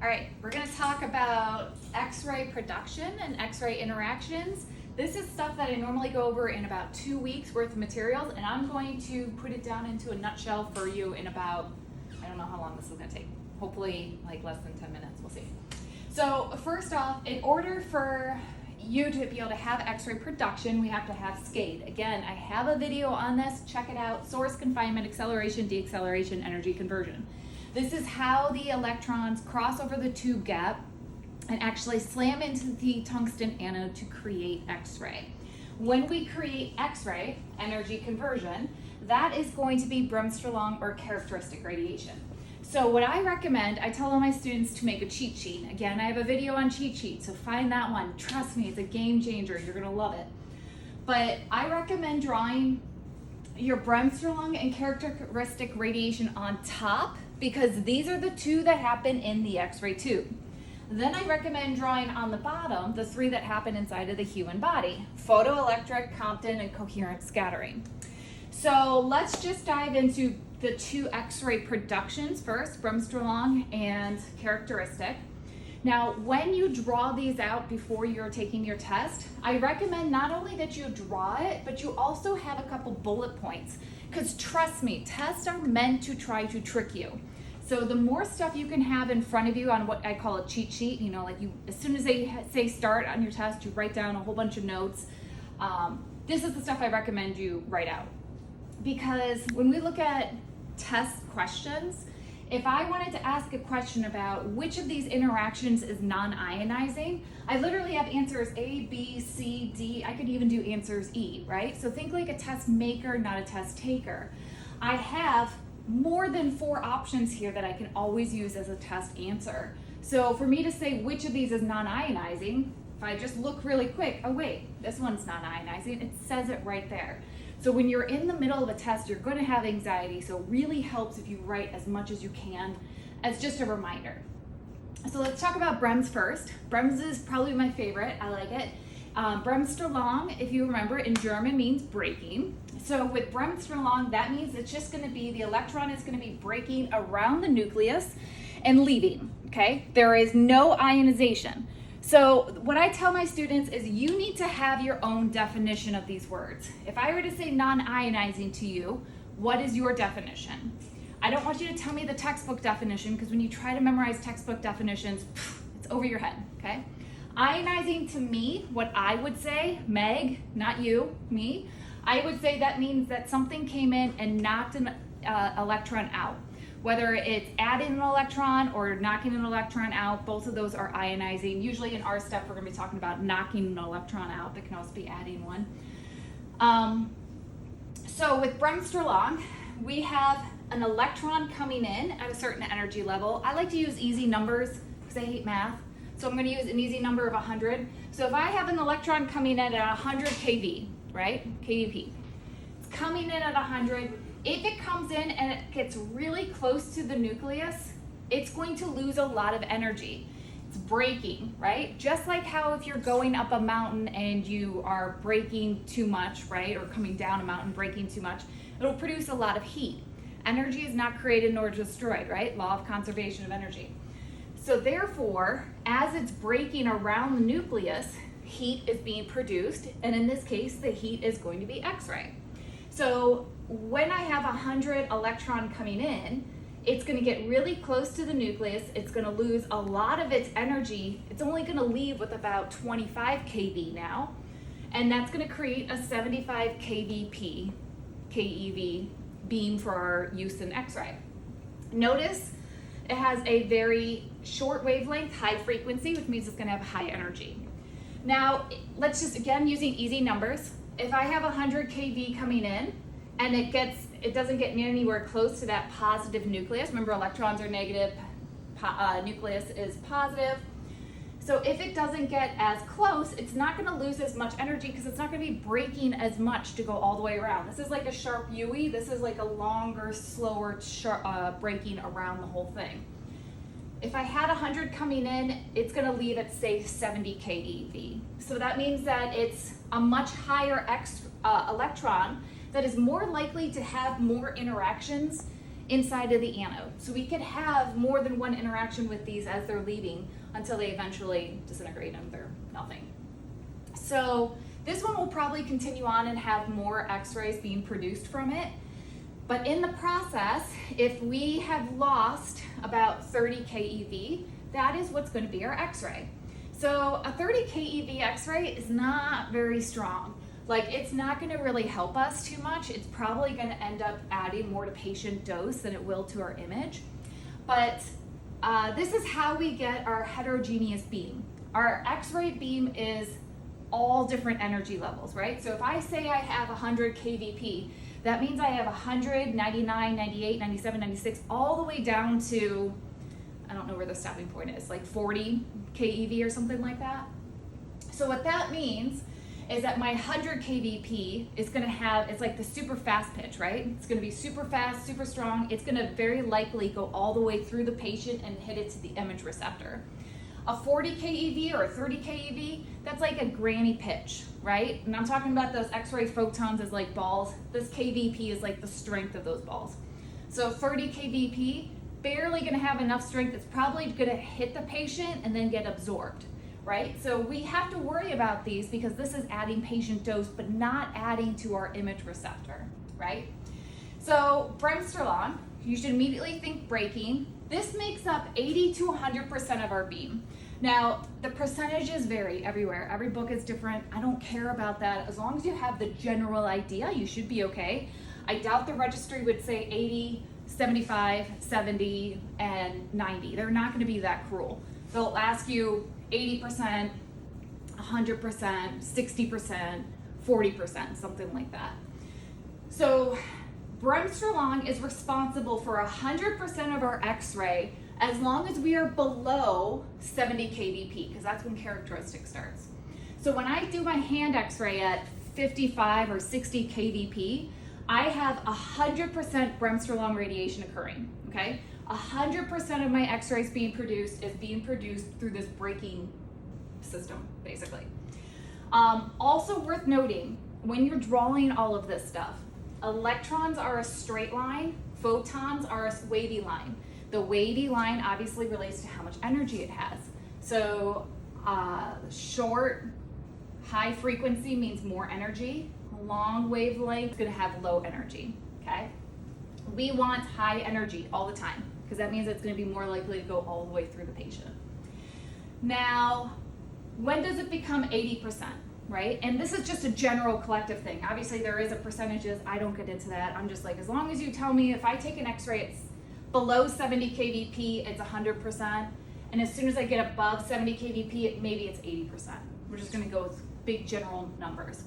All right, we're going to talk about X-ray production and X-ray interactions. This is stuff that I normally go over in about 2 weeks worth of materials, and I'm going to put it down into a nutshell for you in about, I don't know how long this is going to take. Hopefully like less than 10 minutes, we'll see. So first off, in order for you to be able to have X-ray production, we have to have SCADE. Again, I have a video on this, check it out, source confinement, acceleration, deacceleration, energy conversion. This is how the electrons cross over the tube gap and actually slam into the tungsten anode to create X-ray. When we create X-ray, energy conversion, that is going to be Bremsterlung or characteristic radiation. So what I recommend, I tell all my students to make a cheat sheet. Again, I have a video on cheat sheet, so find that one. Trust me, it's a game changer. You're gonna love it. But I recommend drawing your Bremsterlung and characteristic radiation on top because these are the two that happen in the X-ray tube. Then I recommend drawing on the bottom the three that happen inside of the human body: photoelectric, Compton, and coherent scattering. So let's just dive into the two X-ray productions first, Bremsterlung and characteristic. Now, when you draw these out before you're taking your test, I recommend not only that you draw it, but you also have a couple bullet points. Because trust me, tests are meant to try to trick you. So the more stuff you can have in front of you on what I call a cheat sheet, you know, like you, as soon as they say start on your test, you write down a whole bunch of notes. This is the stuff I recommend you write out. Because when we look at test questions, if I wanted to ask a question about which of these interactions is non-ionizing, I literally have answers A, B, C, D. I could even do answers E, right? So think like a test maker, not a test taker. I have more than 4 options here that I can always use as a test answer. So for me to say which of these is non-ionizing, if I just look really quick, oh wait, this one's non-ionizing, it says it right there. So when you're in the middle of a test, you're going to have anxiety, so it really helps if you write as much as you can as just a reminder. So let's talk about Brems first. Brems is probably my favorite. I like it. Bremsterlung, if you remember, in German means breaking. So with Bremsterlung, that means it's just going to be, the electron is going to be breaking around the nucleus and leaving, okay? There is no ionization. So what I tell my students is you need to have your own definition of these words. If I were to say non-ionizing to you, what is your definition? I don't want you to tell me the textbook definition because when you try to memorize textbook definitions, it's over your head, okay? Ionizing to me, what I would say, Meg, not you, me, I would say that means that something came in and knocked an electron out. Whether it's adding an electron or knocking an electron out, both of those are ionizing. Usually in our step, we're going to be talking about knocking an electron out, but can also be adding one. So with Bremsterlung, we have an electron coming in at a certain energy level. I like to use easy numbers because I hate math. So I'm going to use an easy number of 100. So if I have an electron coming in at 100 keV, right, keVp, it's coming in at 100. If it comes in and it gets really close to the nucleus, it's going to lose a lot of energy. It's braking, right? Just like how if you're going up a mountain and you are braking too much, right, or coming down a mountain braking too much, it'll produce a lot of heat. Energy is not created nor destroyed, right? Law of conservation of energy. So therefore, as it's braking around the nucleus, heat is being produced, and in this case, the heat is going to be X-ray. So when I have 100 electron coming in, it's going to get really close to the nucleus. It's going to lose a lot of its energy. It's only going to leave with about 25 keV now, and that's going to create a 75 keVp, keV beam for our use in X-ray. Notice it has a very short wavelength, high frequency, which means it's going to have high energy. Now, let's just, again, using easy numbers. If I have 100 keV coming in and it doesn't get anywhere close to that positive nucleus, remember electrons are negative, nucleus is positive. So if it doesn't get as close, it's not going to lose as much energy because it's not going to be braking as much to go all the way around. This is like a sharp U-ey. This is like a longer, slower braking around the whole thing. If I had 100 coming in, it's going to leave at, say, 70 keV. So that means that it's a much higher electron that is more likely to have more interactions inside of the anode. So we could have more than one interaction with these as they're leaving until they eventually disintegrate and they're nothing. So this one will probably continue on and have more X-rays being produced from it. But in the process, if we have lost about 30 keV, that is what's going to be our X-ray. So a 30 keV X-ray is not very strong. Like, it's not going to really help us too much. It's probably going to end up adding more to patient dose than it will to our image. But this is how we get our heterogeneous beam. Our X-ray beam is all different energy levels, right? So if I say I have 100 kVp, that means I have 100, 99, 98, 97, 96, all the way down to, I don't know where the stopping point is, like 40 keV or something like that. So what that means is that my 100 kVp is going to have, it's like the super fast pitch, right? It's going to be super fast, super strong. It's going to very likely go all the way through the patient and hit it to the image receptor. A 40 keV or a 30 keV, that's like a granny pitch, right? And I'm talking about those X-ray photons as like balls. This kVp is like the strength of those balls. So 30 kVp, barely going to have enough strength. It's probably going to hit the patient and then get absorbed, right? So we have to worry about these because this is adding patient dose, but not adding to our image receptor, right? So Bremsterlung, you should immediately think breaking. This makes up 80 to 100% of our beam. Now, the percentages vary everywhere. Every book is different. I don't care about that. As long as you have the general idea, you should be okay. I doubt the registry would say 80, 75, 70, and 90. They're not going to be that cruel. They'll ask you 80%, 100%, 60%, 40%, something like that. So Bremsterlung is responsible for 100% of our X-ray as long as we are below 70 kVp, because that's when characteristic starts. So when I do my hand X-ray at 55 or 60 kVp, I have 100% Bremsterlung radiation occurring, okay? 100% of my X-rays being produced is being produced through this breaking system, basically. Also worth noting, when you're drawing all of this stuff, electrons are a straight line, photons are a wavy line. The wavy line obviously relates to how much energy it has. So short, high frequency means more energy. Long wavelength is going to have low energy, okay? We want high energy all the time because that means it's going to be more likely to go all the way through the patient. Now, when does it become 80%, right? And this is just a general collective thing. Obviously, there is a percentages. I don't get into that. I'm just like, as long as you tell me if I take an X-ray, it's below 70 kVp, it's 100%. And as soon as I get above 70 kVp, maybe it's 80%. We're just going to go with big general numbers.